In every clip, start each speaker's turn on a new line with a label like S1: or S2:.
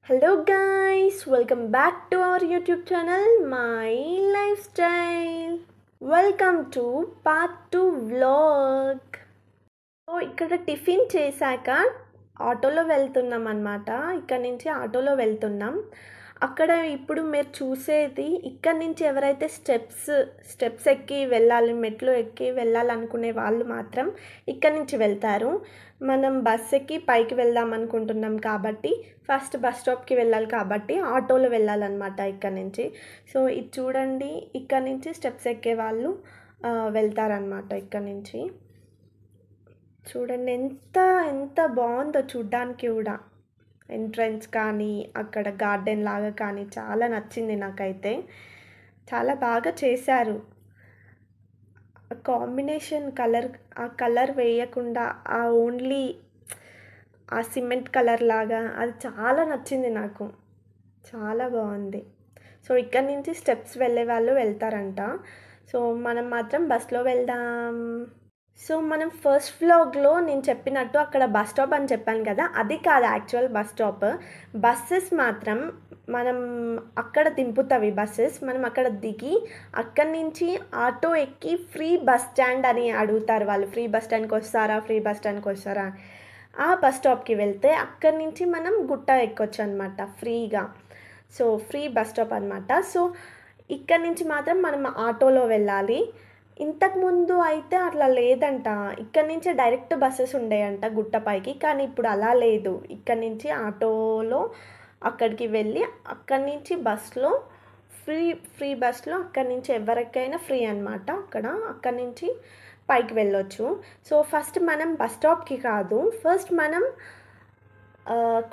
S1: Hello guys, welcome back to our YouTube channel My Lifestyle. Welcome to part 2 vlog. So ఇక్కడ tiffin చేశాక ఆటోలో వెళ్తున్నాం అన్నమాట. ఇక్కడ నుంచి ఆటోలో వెళ్తున్నాం. అక్కడ ఇప్పుడు మీరు చూసేది ఇక్కడ నుంచి ఎవరైతే స్టెప్స్ ఎక్కి వెళ్ళాలి, మెట్లు ఎక్కి వెళ్ళాలనుకునే వాళ్ళు మాత్రం ఇక్కడ నుంచి వెళ్తారు. మనం బస్ ఎక్కి పైకి వెళ్దాం అనుకుంటున్నాం కాబట్టి ఫస్ట్ బస్ స్టాప్కి వెళ్ళాలి కాబట్టి ఆటోలో వెళ్ళాలన్నమాట ఇక్కడ నుంచి. సో ఇది చూడండి, ఇక్కడ నుంచి స్టెప్స్ ఎక్కే వాళ్ళు వెళ్తారనమాట. ఇక్కడ నుంచి చూడండి ఎంత ఎంత బాగుందో చూడ్డానికి కూడా. ఎంట్రన్స్ కానీ అక్కడ గార్డెన్ లాగా కానీ చాలా నచ్చింది నాకైతే. చాలా బాగా చేశారు. కాంబినేషన్ ఆ కలర్ వేయకుండా ఓన్లీ ఆ సిమెంట్ కలర్ లాగా అది చాలా నచ్చింది నాకు. చాలా బాగుంది. సో ఇక్కడ నుంచి స్టెప్స్ వెళ్ళే వాళ్ళు వెళ్తారంట. సో మనం మాత్రం బస్లో వెళ్దాం. సో మనం ఫస్ట్ వ్లాగ్లో నేను చెప్పినట్టు అక్కడ బస్ స్టాప్ అని చెప్పాను కదా, అది కాదు యాక్చువల్ బస్ స్టాప్. బస్సెస్ మాత్రం మనం అక్కడ దింపుతావి బస్సెస్. మనం అక్కడ దిగి అక్కడి నుంచి ఆటో ఎక్కి ఫ్రీ బస్ స్టాండ్ అని అడుగుతారు వాళ్ళు. ఫ్రీ బస్ స్టాండ్కి వస్తారా ఆ బస్ స్టాప్కి వెళ్తే అక్కడి నుంచి మనం గుట్ట ఎక్కొచ్చు అనమాట ఫ్రీగా. సో ఫ్రీ బస్ స్టాప్ అనమాట. సో ఇక్కడి నుంచి మాత్రం మనం ఆటోలో వెళ్ళాలి. ఇంతకుముందు అయితే అట్లా లేదంట. ఇక్కడ నుంచి డైరెక్ట్ బస్సెస్ ఉండేయంట గుట్టపైకి, కానీ ఇప్పుడు అలా లేదు. ఇక్కడ నుంచి ఆటోలో అక్కడికి వెళ్ళి అక్కడి నుంచి బస్లో ఫ్రీ బస్లో అక్కడి నుంచి ఎవరికైనా ఫ్రీ అనమాట. అక్కడి నుంచి పైకి వెళ్ళొచ్చు. సో ఫస్ట్ మనం బస్ స్టాప్కి కాదు, ఫస్ట్ మనం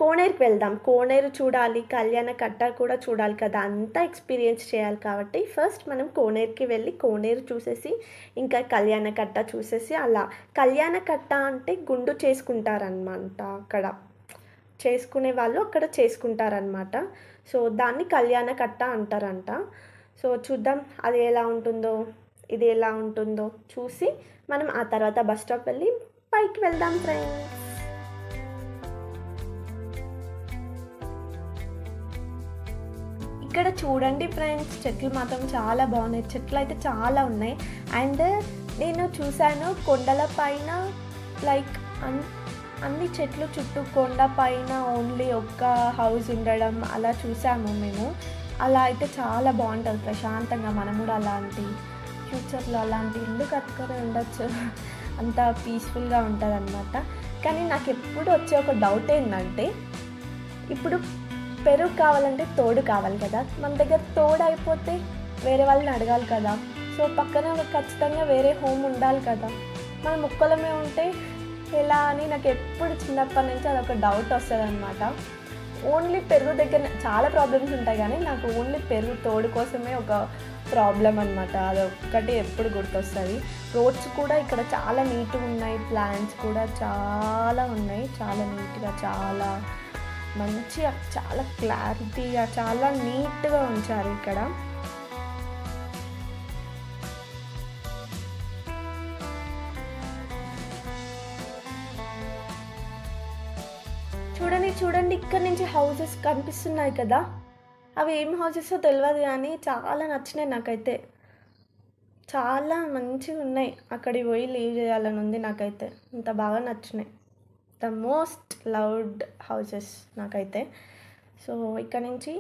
S1: కోనేరుకి వెళ్దాం. కోనేరు చూడాలి, కళ్యాణ కట్ట కూడా చూడాలి కదా, అంతా ఎక్స్పీరియన్స్ చేయాలి కాబట్టి ఫస్ట్ మనం కోనేరుకి వెళ్ళి కోనేరు చూసేసి ఇంకా కళ్యాణ కట్ట చూసేసి అలా. కళ్యాణ కట్ట అంటే గుండు చేసుకుంటారనమాట. అక్కడ చేసుకునే వాళ్ళు అక్కడ చేసుకుంటారనమాట. సో దాన్ని కళ్యాణ కట్ట అంటారంట. సో చూద్దాం అది ఎలా ఉంటుందో, ఇది ఎలా ఉంటుందో చూసి మనం ఆ తర్వాత బస్ స్టాప్ వెళ్ళి పైకి వెళ్దాం ఫ్రెండ్స్. ఇక్కడ చూడండి ఫ్రెండ్స్, చెట్లు మాత్రం చాలా బాగున్నాయి. చెట్లు అయితే చాలా ఉన్నాయి. అండ్ నేను చూశాను కొండల పైన లైక్ అన్ని చెట్లు చుట్టూ కొండ పైన ఓన్లీ ఒక్క హౌస్ ఉండడం అలా చూసాము మేము. అలా అయితే చాలా బాగుంటుంది ప్రశాంతంగా. మనం కూడా అలాంటి ఫ్యూచర్లో అలాంటి ఇల్లు కట్టుకొని ఉండొచ్చు. అంత పీస్ఫుల్గా ఉంటుంది అన్నమాట. కానీ నాకు ఎప్పుడు వచ్చే ఒక డౌట్ ఏంటంటే, ఇప్పుడు పెరుగు కావాలంటే తోడు కావాలి కదా, మన దగ్గర తోడు అయిపోతే వేరే వాళ్ళని అడగాలి కదా. సో పక్కన ఖచ్చితంగా వేరే హోమ్ ఉండాలి కదా. మనం ఒక్కలమే ఉంటే ఎలా అని నాకు ఎప్పుడు చిన్నప్పటి నుంచి అదొక డౌట్ వస్తుంది అనమాట. ఓన్లీ పెరుగు దగ్గర చాలా ప్రాబ్లమ్స్ ఉంటాయి, కానీ నాకు ఓన్లీ పెరుగు తోడు కోసమే ఒక ప్రాబ్లం అనమాట. అదొక్కటి ఎప్పుడు గుర్తొస్తుంది. రోడ్స్ కూడా ఇక్కడ చాలా నీట్గా ఉన్నాయి, ప్లాంట్స్ కూడా చాలా ఉన్నాయి, చాలా నీట్గా, చాలా మంచిగా, చాలా క్లారిటీగా, చాలా నీట్గా ఉంచారు ఇక్కడ. చూడండి ఇక్కడ నుంచి హౌసెస్ కనిపిస్తున్నాయి కదా, అవి ఏం హౌసెస్ తెలియదు కానీ చాలా నచ్చినాయి నాకైతే. చాలా మంచిగా ఉన్నాయి. అక్కడికి పోయి లీవ్ చేయాలని ఉంది నాకైతే. ఇంత బాగా నచ్చినాయి. ద మోస్ట్ లవ్డ్ హౌసెస్ నాకైతే. సో ఇక్కడ నుంచి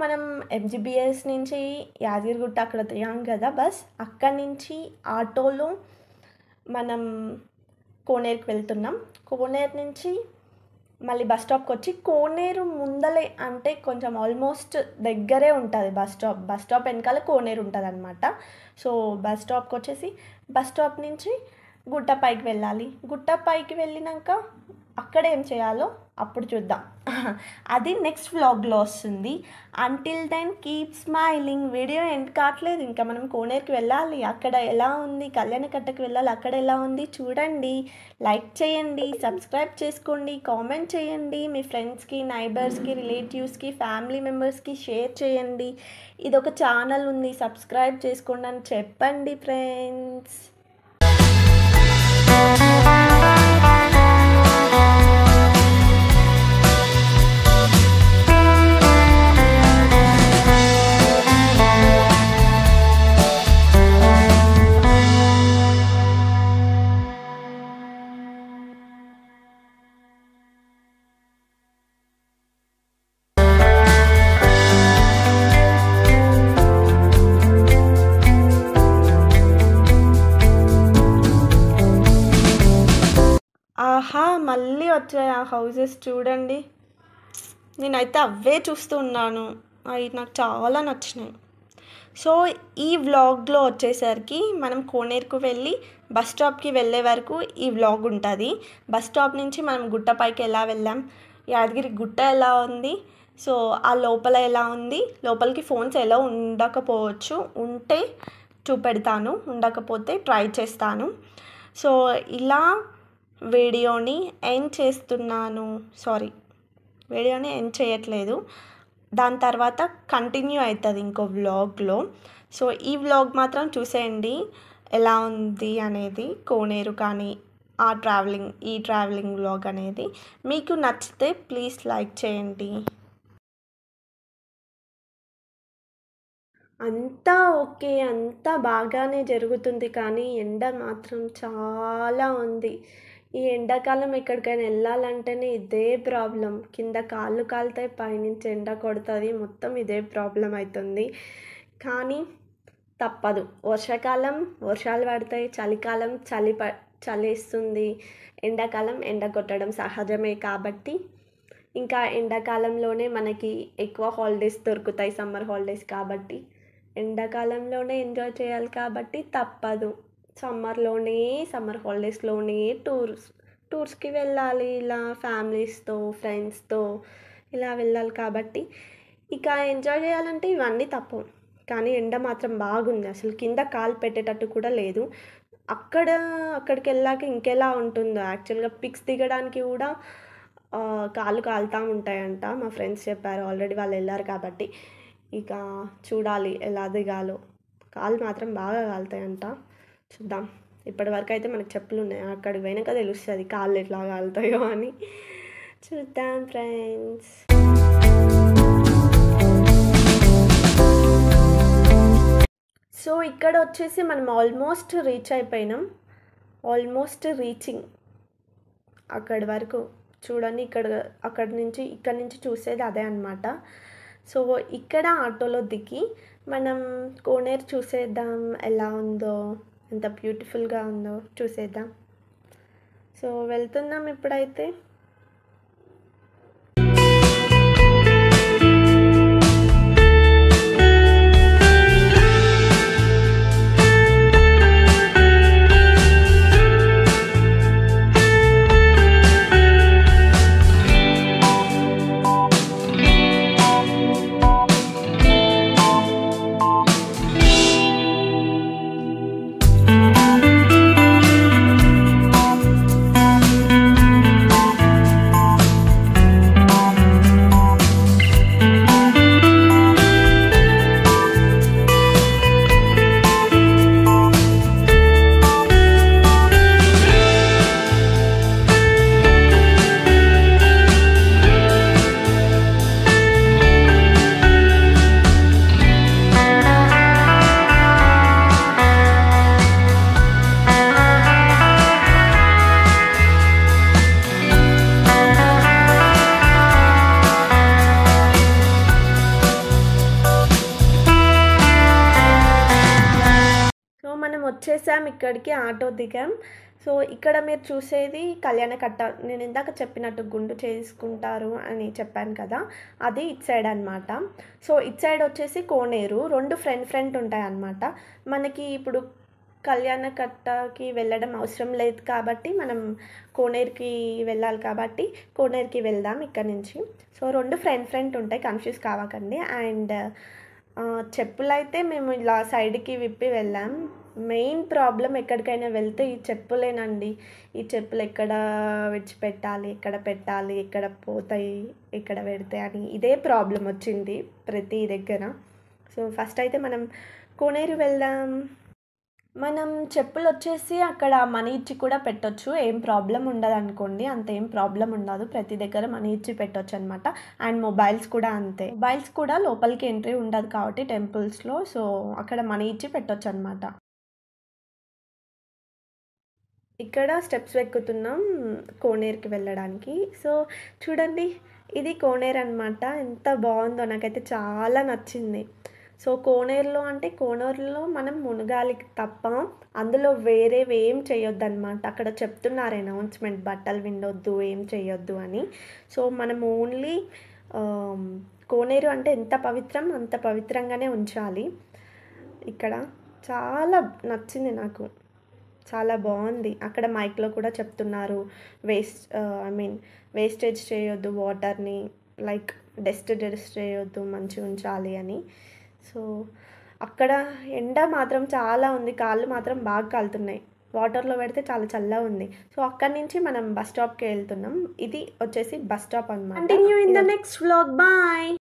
S1: మనం ఎంజీబీఎస్ నుంచి యాదగిరిగుట్ట అక్కడ దిగాం కదా బస్, అక్కడి నుంచి ఆటోలో మనం కోనేరుకి వెళ్తున్నాం. కోనేరు నుంచి మళ్ళీ బస్ స్టాప్కి వచ్చి, కోనేరు ముందలే అంటే కొంచెం ఆల్మోస్ట్ దగ్గరే ఉంటుంది బస్ స్టాప్ వెనకాల కోనేరు ఉంటుంది అనమాట. సో బస్ స్టాప్కి వచ్చేసి బస్ స్టాప్ నుంచి గుట్ట పైకి వెళ్ళాలి. గుట్ట పైకి వెళ్ళినాక అక్కడ ఏం చేయాలో అప్పుడు చూద్దాం. అది నెక్స్ట్ వ్లాగ్లో వస్తుంది. Until then keep smiling. Video end కావట్లేదు, ఇంకా మనం కోనేరుకి వెళ్ళాలి. అక్కడ ఎలా ఉంది, కళ్యాణ కట్టకి వెళ్ళాలి, అక్కడ ఎలా ఉంది చూడండి. లైక్ చేయండి, సబ్స్క్రైబ్ చేసుకోండి, కామెంట్ చేయండి, మీ ఫ్రెండ్స్కి, నైబర్స్కి, రిలేటివ్స్కి, ఫ్యామిలీ మెంబర్స్కి షేర్ చేయండి. ఇదొక ఛానల్ ఉంది, సబ్స్క్రైబ్ చేసుకోండి అని చెప్పండి ఫ్రెండ్స్. వచ్చాయి ఆ హౌసెస్ చూడండి. నేనైతే అవే చూస్తూ ఉన్నాను. అవి నాకు చాలా నచ్చినాయి. సో ఈ వ్లాగ్లో వచ్చేసరికి మనం కోనేరుకు వెళ్ళి బస్ స్టాప్కి వెళ్ళే వరకు ఈ వ్లాగ్ ఉంటుంది. బస్ స్టాప్ నుంచి మనం గుట్టపైకి ఎలా వెళ్ళాం, యాదగిరి గుట్ట ఎలా ఉంది, సో ఆ లోపల ఎలా ఉంది, లోపలికి ఫోన్స్ ఎలా ఉండకపోవచ్చు, ఉంటే చూపెడతాను, ఉండకపోతే ట్రై చేస్తాను. సో ఇలా వీడియోని ఎండ్ చేస్తున్నాను. వీడియోని ఎండ్ చేయట్లేదు, దాని తర్వాత కంటిన్యూ అవుతుంది ఇంకో వ్లాగ్లో. సో ఈ వ్లాగ్ మాత్రం చూసేయండి ఎలా ఉంది అనేది, కోనేరు కానీ ఈ ట్రావెలింగ్ వ్లాగ్ అనేది. మీకు నచ్చితే ప్లీజ్ లైక్ చేయండి. అంతా ఓకే, అంతా బాగానే జరుగుతుంది, కానీ ఎండ మాత్రం చాలా ఉంది. ఈ ఎండాకాలం ఎక్కడికైనా వెళ్ళాలంటేనే ఇదే ప్రాబ్లం. కింద కాళ్ళు కాలుతాయి, పైనుంచి ఎండ కొడుతుంది, మొత్తం ఇదే ప్రాబ్లం అవుతుంది. కానీ తప్పదు. వర్షాకాలం వర్షాలు పడతాయి, చలికాలం చలేస్తుంది, ఎండాకాలం ఎండ కొట్టడం సహజమే. కాబట్టి ఇంకా ఎండాకాలంలోనే మనకి ఎక్కువ హాలిడేస్ దొరుకుతాయి, సమ్మర్ హాలిడేస్. కాబట్టి ఎండాకాలంలోనే ఎంజాయ్ చేయాలి, కాబట్టి తప్పదు. సమ్మర్ హాలిడేస్లోనే టూర్స్కి వెళ్ళాలి, ఇలా ఫ్యామిలీస్తో ఫ్రెండ్స్తో ఇలా వెళ్ళాలి. కాబట్టి ఇక ఎంజాయ్ చేయాలంటే ఇవన్నీ తప్పవు. కానీ ఎండ మాత్రం బాగుంది, అసలు కింద కాలు పెట్టేటట్టు కూడా లేదు. అక్కడికి వెళ్ళాక ఇంకెలా ఉంటుందో. యాక్చువల్గా పిక్స్ దిగడానికి కూడా కాళ్ళు కాలుతూ ఉంటాయంట, మా ఫ్రెండ్స్ చెప్పారు. ఆల్రెడీ వాళ్ళు వెళ్ళారు కాబట్టి ఇక చూడాలి ఎలా దిగాలో. కాళ్ళు మాత్రం బాగా కాలుతాయంట, చూద్దాం. ఇప్పటివరకు అయితే మనకు చెప్పులు ఉన్నాయి, అక్కడికి పోయినాక తెలుస్తుంది కాళ్ళు ఎట్లా కాలుతాయో అని. చూద్దాం ఫ్రెండ్స్. సో ఇక్కడ వచ్చేసి మనం ఆల్మోస్ట్ రీచ్ అయిపోయినాం, ఆల్మోస్ట్ రీచింగ్ అక్కడి వరకు. చూడండి ఇక్కడ నుంచి చూసేది అదే అనమాట. సో ఇక్కడ ఆటోలో దిగి మనం కోనేరు చూసేద్దాం, ఎలా ఉందో, ఎంత బ్యూటిఫుల్గా ఉందో చూసేద్దాం. సో వెళ్తున్నాం ఇప్పుడైతే. వచ్చేసాం ఇక్కడికి, ఆటో దిగాం. సో ఇక్కడ మీరు చూసేది కళ్యాణకట్ట. నేను ఇందాక చెప్పినట్టు గుండు చేసుకుంటారు అని చెప్పాను కదా, అది ఇటు సైడ్ అనమాట. సో ఇటు సైడ్ వచ్చేసి కోనేరు, రెండు ఫ్రంట్ ఉంటాయి అన్నమాట. మనకి ఇప్పుడు కళ్యాణకట్టకి వెళ్ళడం అవసరం లేదు కాబట్టి మనం కోనేరుకి వెళ్ళాలి, కాబట్టి కోనేరుకి వెళ్దాం ఇక్కడ నుంచి. సో రెండు ఫ్రంట్ ఉంటాయి, కన్ఫ్యూజ్ కావకండి. అండ్ చెప్పులైతే మేము ఇలా సైడ్కి విప్పి వెళ్ళాం. మెయిన్ ప్రాబ్లం ఎక్కడికైనా వెళ్తే ఈ చెప్పులేనండి. ఈ చెప్పులు ఎక్కడ విడిచిపెట్టాలి, ఎక్కడ పెట్టాలి, ఎక్కడ పోతాయి, ఎక్కడ పెడితే అని ఇదే ప్రాబ్లం వచ్చింది ప్రతి దగ్గర. సో ఫస్ట్ అయితే మనం కోనేరు వెళ్దాం. మనం చెప్పులు వచ్చేసి అక్కడ మనీ ఇచ్చి కూడా పెట్టొచ్చు, ఏం ప్రాబ్లం ఉండదు అనుకోండి, అంత ఏం ప్రాబ్లం ఉండదు. ప్రతి దగ్గర మనీ ఇచ్చి పెట్టొచ్చు అనమాట. అండ్ మొబైల్స్ కూడా అంతే, మొబైల్స్ కూడా లోపలికి ఎంట్రీ ఉండదు కాబట్టి టెంపుల్స్లో, సో అక్కడ మనీ ఇచ్చి పెట్టొచ్చు అనమాట. ఇక్కడ స్టెప్స్ ఎక్కుతున్నాం కోనేరుకి వెళ్ళడానికి. సో చూడండి, ఇది కోనేరు అనమాట. ఎంత బాగుందో, నాకైతే చాలా నచ్చింది. సో కోనేరులో అంటే కోనేరులో మనం మునగాలి తప్ప అందులో వేరేవి ఏం చేయొద్దనమాట. అక్కడ చెప్తున్నారు అనౌన్స్‌మెంట్ బట్టలు పిండొద్దు, ఏం చేయొద్దు అని. సో మనం ఓన్లీ కోనేరు అంటే ఎంత పవిత్రం అంత పవిత్రంగానే ఉంచాలి. ఇక్కడ చాలా నచ్చింది నాకు. చాలా బావుంది. అక్కడ మైక్‌లో కూడా చెప్తున్నారు. వేస్టేజ్ చేయొద్దు వాటర్‌ని. లైక్ డస్ట్ చేయొద్దు, మంచిగుంచాలి అని. సో, అక్కడ ఎండ మాత్రం చాలా ఉంది. కాళ్ళు మాత్రం బాగా కాలుతున్నాయి. వాటర్‌లో పెడితే చాలా చల్లగుంది. సో, అక్కడి నుంచి మనం బస్ స్టాప్‌కి వెళ్తున్నాం. ఇది వచ్చేసి బస్ స్టాప్ అనమాట. Continue in the next vlog. Bye.